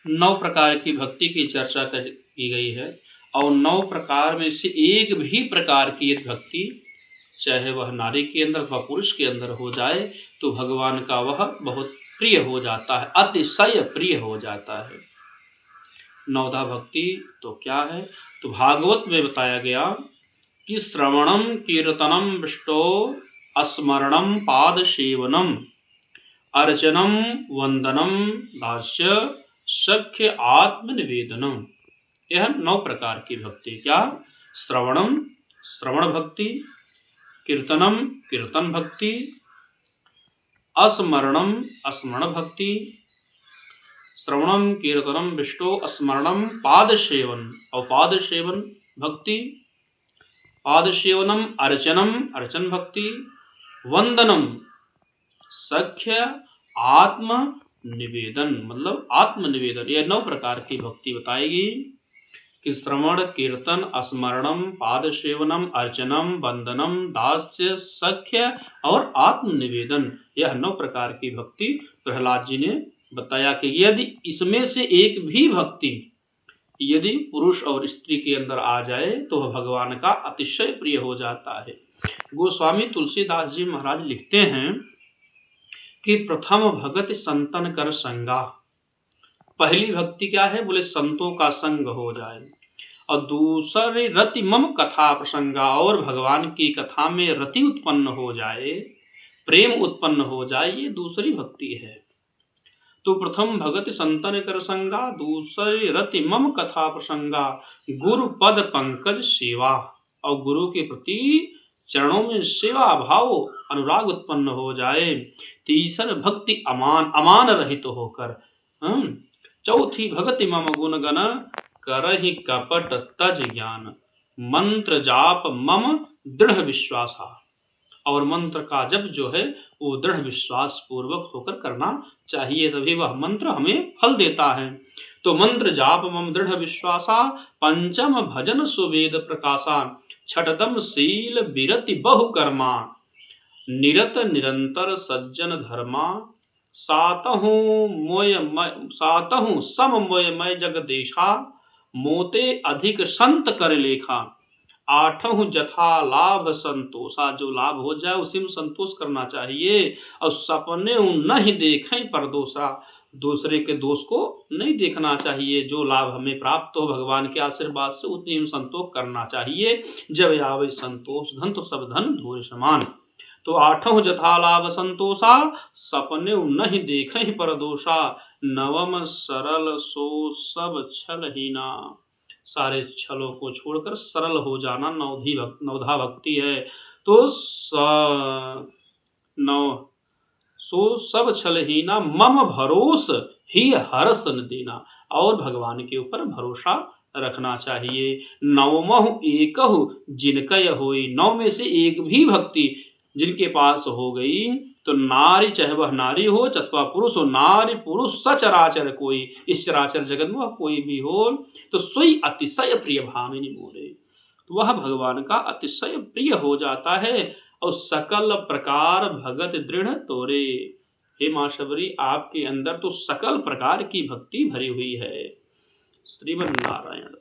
9 प्रकार की भक्ति की चर्चा की गई है और 9 प्रकार में से एक भी प्रकार की यदि भक्ति चाहे वह नारी के अंदर अथवा पुरुष के अंदर हो जाए तो भगवान का वह बहुत प्रिय हो जाता है, अतिशय प्रिय हो जाता है। नवधा भक्ति तो क्या है? तो भागवत में बताया गया कि श्रवणम कीर्तनम विष्टो स्मरणम पाद सेवनम अर्चनम वंदनम दास्य सख्य आत्मनिवेदनम। यह 9 प्रकार की भक्ति। क्या? श्रवणम श्रवण भक्ति, कीर्तनम कीर्तन भक्ति, स्मरणम स्मरण भक्ति, श्रवणम कीर्तनम विष्टो स्मरणम पाद सेवन और पाद सेवन भक्ति, पाद सेवनम अर्चनम अर्चन भक्ति, वंदनम सख्य आत्म निवेदन मतलब आत्मनिवेदन। यह 9 प्रकार की भक्ति बताएगी कि श्रवण कीर्तन स्मरणम पाद सेवनम अर्चनम वंदनम दास्य सख्य और आत्मनिवेदन, यह 9 प्रकार की भक्ति प्रहलाद जी ने बताया कि यदि इसमें से एक भी भक्ति यदि पुरुष और स्त्री के अंदर आ जाए तो वह भगवान का अतिशय प्रिय हो जाता है। गोस्वामी तुलसीदास जी महाराज लिखते हैं कि प्रथम भगत संतन कर संगा। पहली भक्ति क्या है? बोले संतों का संग हो जाए। और दूसरे रति मम कथा प्रसंगा, और भगवान की कथा में रति उत्पन्न हो जाए, प्रेम उत्पन्न हो जाए, ये दूसरी भक्ति है। तो प्रथम भगत संतन कर संगा, दूसरे रति मम कथा प्रसंगा, गुरु पद पंकज सेवा, और गुरु के प्रति चरणों में सेवा भाव अनुराग उत्पन्न हो जाए। तीसर भक्ति अमान अमान रहित तो होकर। चौथी भक्ति मम गुण गण करहि कपट तज ज्ञान, मंत्र जाप मम दृढ़ विश्वासा, और मंत्र का जप जो है वो दृढ़ विश्वास पूर्वक होकर करना चाहिए, तभी वह मंत्र हमें फल देता है। तो मंत्र जाप मम दृढ़ विश्वासा, पंचम भजन सुवेद प्रकाशा, छठतम शील विरति बहु कर्मा, निरत निरंतर सज्जन धर्मा, सातहु सम मोय मय जगदेशा, मोते अधिक संत कर लेखा, आठहु जथा लाभ संतोषा, जो लाभ हो जाए उसी में संतोष करना चाहिए। और सपने नहीं देखें परदोषा, दूसरे के दोष को नहीं देखना चाहिए। जो लाभ हमें प्राप्त हो भगवान के आशीर्वाद से उतनी में संतोष करना चाहिए। जब आवे संतोष धन तो सब धन धूल समान। तो आठों जथा लाभ संतोषा, सपने नहीं देखें परदोषा, नवम सरल सो सब छल हीना, सारे छलों को छोड़कर सरल हो जाना नवधा भक्ति है। तो सो सब छलहीना, मम भरोस ही हरस न देना, और भगवान के ऊपर भरोसा रखना चाहिए। नवमहु एकहु जिनकय होई, 9 में से एक भी भक्ति जिनके पास हो गई तो नारी चाहे वह नारी हो अथवा पुरुष हो, नारी पुरुष सचराचर कोई, इस चराचर जगत में वह कोई भी हो, तो सोई अतिशय प्रिय भामिनी मोरे, तो वह भगवान का अतिशय प्रिय हो जाता है। और सकल प्रकार भगत दृढ़ तोरे, हे मां शबरी आपके अंदर तो सकल प्रकार की भक्ति भरी हुई है। श्रीमन नारायण।